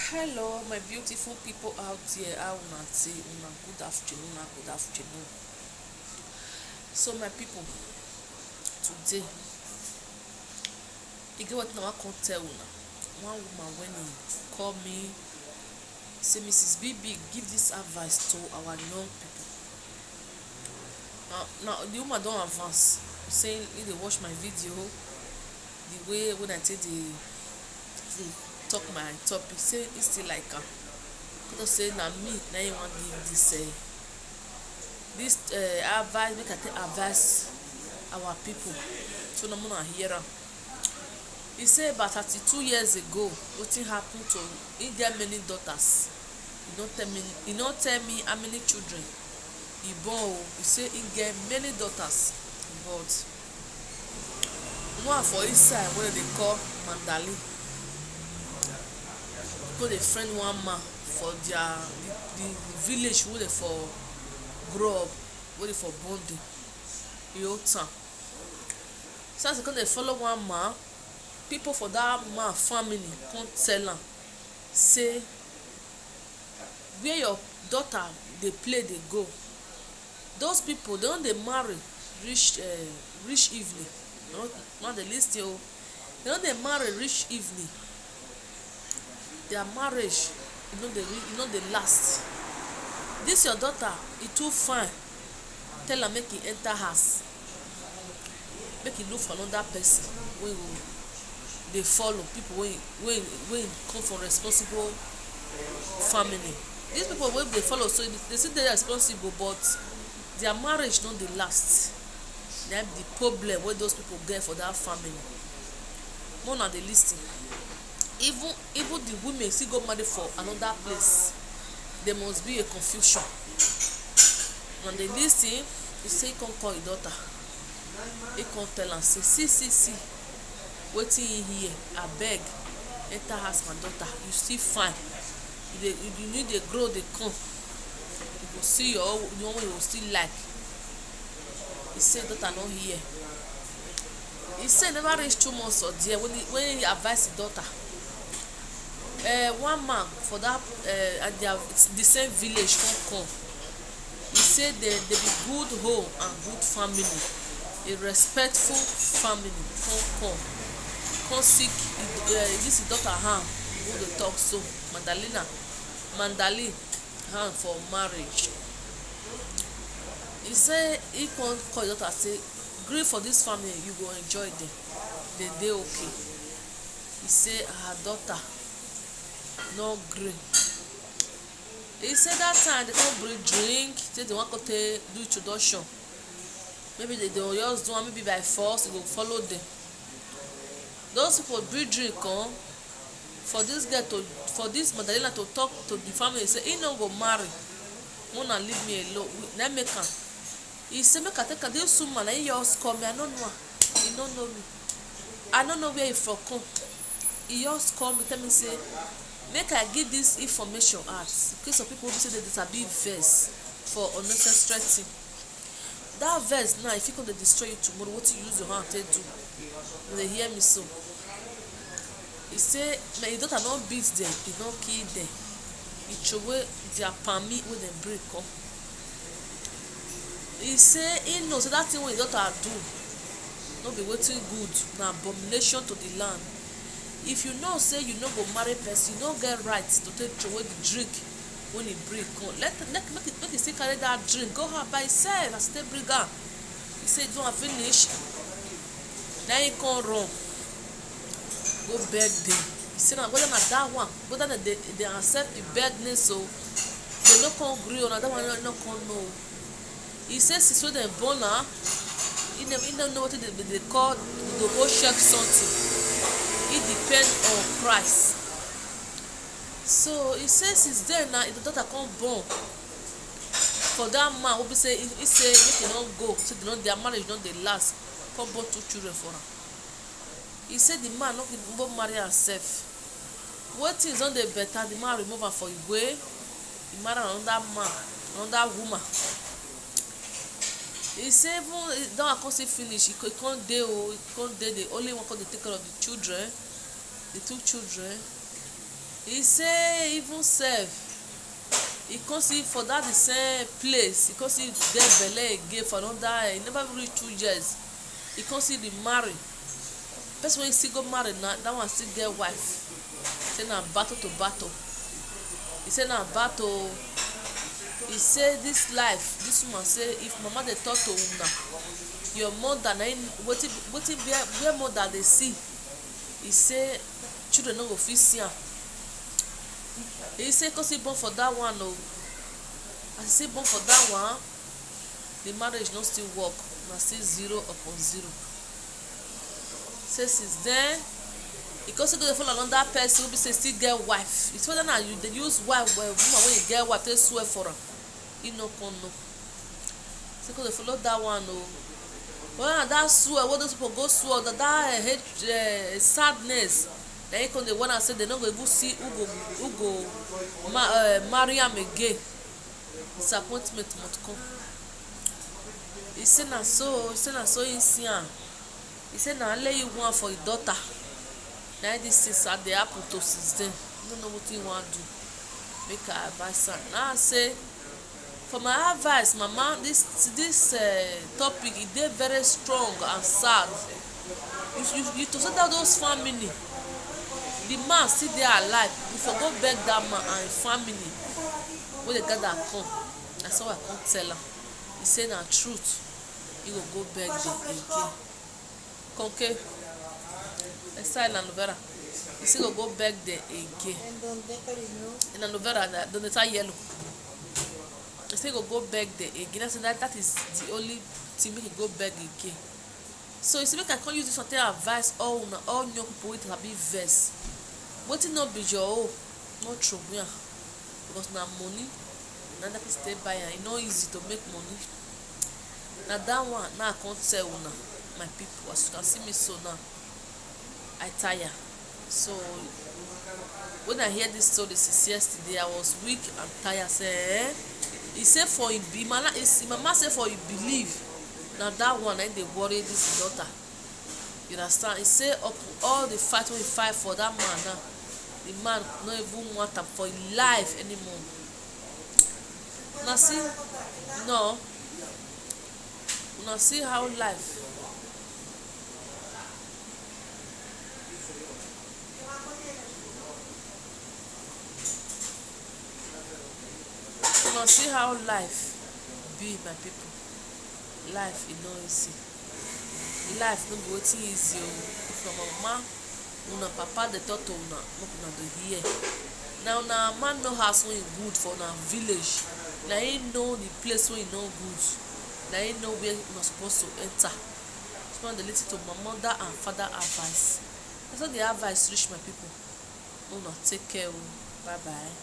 Hello, my beautiful people out there. How una say una good afternoon, good afternoon. So my people, today e get what I wan come tell una. One woman when he call me say Mrs. BB give this advice to our young people. Now the woman don advance saying he dey watch my video, the way when I take the talk my topic say e still like am because say na me na him wan give this advice, make I take advice our people so na una hear am. He say about 32 years ago wetin happen to he get many daughters. He no tell me how many children he born o. He say he get many daughters, but one for inside wey dem dey call Mandali go dey friend one man for their the village wey dey for grow up, wey dey for bonding the whole town. So as they come dey follow one man, people for that man family come tell am say where your daughter dey play dey go, those people they don dey marry reach evening. No dey lis ten o. They don dey marry reach evening. Their marriage e no dey last. This your daughter e too fine, tell am make e enter house, make e look for another person wey go dey follow people wey come from responsible family. These people wey dey follow so they still dey responsible, but their marriage no dey last. Na the problem wey those people get for that family. More una dey lis ten. Even the women still go marry for another place, there must be a confusion. Una dey lis ten. He say he come call him daughter, he come tell am say see wetin he hear, abeg enter house my daughter, you still fine, you need dey grow dey come, you go see your own, the one wey you go still like. He say daughter no hear. He say never reach 2 months or there when he advise his daughter. One man for that the same village come. He say they be good home and good family, a respectful family. Come seek this his daughter hand who dey talk so Mandali hand for marriage. He say he come call his daughter say gree for this family, you go enjoy them, they dey okay. He say her daughter no gree. He say that time they come bring drink, say they wan go take do introduction, maybe they just do am maybe by force, he go follow them. Those people bring drink come for this girl for this Madalena to talk to the family say he no go marry, una leave me alone. Na make am. He say make I take am. This woman na he just call me, I no know am, he no know me, I no know where he from come. He just call me tell me say make I give this information out in case of people who say they sabi vex for unnecessary thing. That vex now if e come dey destroy you tomorrow, what you use your hand take do? You dey hear me so? He say na his daughter no beat them, he no kill them, he throway their palmy wey dem bring come. He say he know say that thing wey his daughter do no be wetin good, na abomination to the land. If you know say you no go marry person, you no get right to take throway the drink when he bring come. Make he still carry that drink go out by himself as he take bring am. He say do am finish, na he come run go beg them. He say na whether na that one, whether they accept the begness, so they no come gree or na that one no come know. He say since when dem born am, he no know wetin they call to go check something. It depend on Christ. So he say since then na the daughter come born for that man wey be say he say make he no go, so their marriage no dey last, come born 2 children for am. He say the man no go marry herself. When things don dey better, the man remove am for him way, he marry another man, another woman. He say even that one come still finish, he come dey the only one come dey take care of the children, the 2 children. e say even sef e come see for that the same place, e come see get belle again for another e never reach 2 years. E come see remarry. Person wey still go marry na that one still get wife. Say na battle to battle. E say na battle. E say this life, this woman say if mama dey talk to una, your mother na wetin where mother dey see, e say children no go fit see am. E say cause he born for that one o. As he say born for that one, the marriage no still work, na still 0 upon 0. Say since then e come still go dey follow another person wey be say still get wife. It's whether na you dey use wife woman wey you get wife take swear for am, e no come know. Say go dey follow that one o. Well, that swear wey those people go swear that hate sadness, na him come dey warn am say they no go even see who go marry am again. Disappointment must come. He say na so he see am. He say na only you want for his daughter. Na this things dey happen to since then. You no know wetin you wan do. Make I advise am. Now I say for my advice, mama, this topic e dey very strong and sad. You to set out those family, the man still dey alive, you for go beg that man and him family wey dey gather come. Na so I come tell am. He say na truth, he go beg them again. Konke esa na novera. He still go beg them again. In a novera the neta yellow. He still go beg them again. I say that is the only thing make he go beg again. So you see, make I come use this one tell advice all young people wey sabi vex. Wetin no be your own, no trouble am, because na money na that person take buy am. E no easy to make money. Na that one now I come tell una, my people, as you can see me so now, I tire. So when I hear this story since yesterday, I was weak and tired. Say he say for him mama say for him believe. Now that one dey worry this daughter. You understand? He say up all the fight wey he fight for that man now, the man no even want am for his life anymore. Una see, no, una see how life. Una see how life be, my people. Life is no easy. Life no be wetin easy o. If your mama una papa dey talk to una, make una dey hear. Now una man know house wey good for una village. Na him know the place wey no good. Na him know where una suppose to enter. So dey listen to my mother and father advice. That's all the advice reach, my people. Una take care o. Bye bye.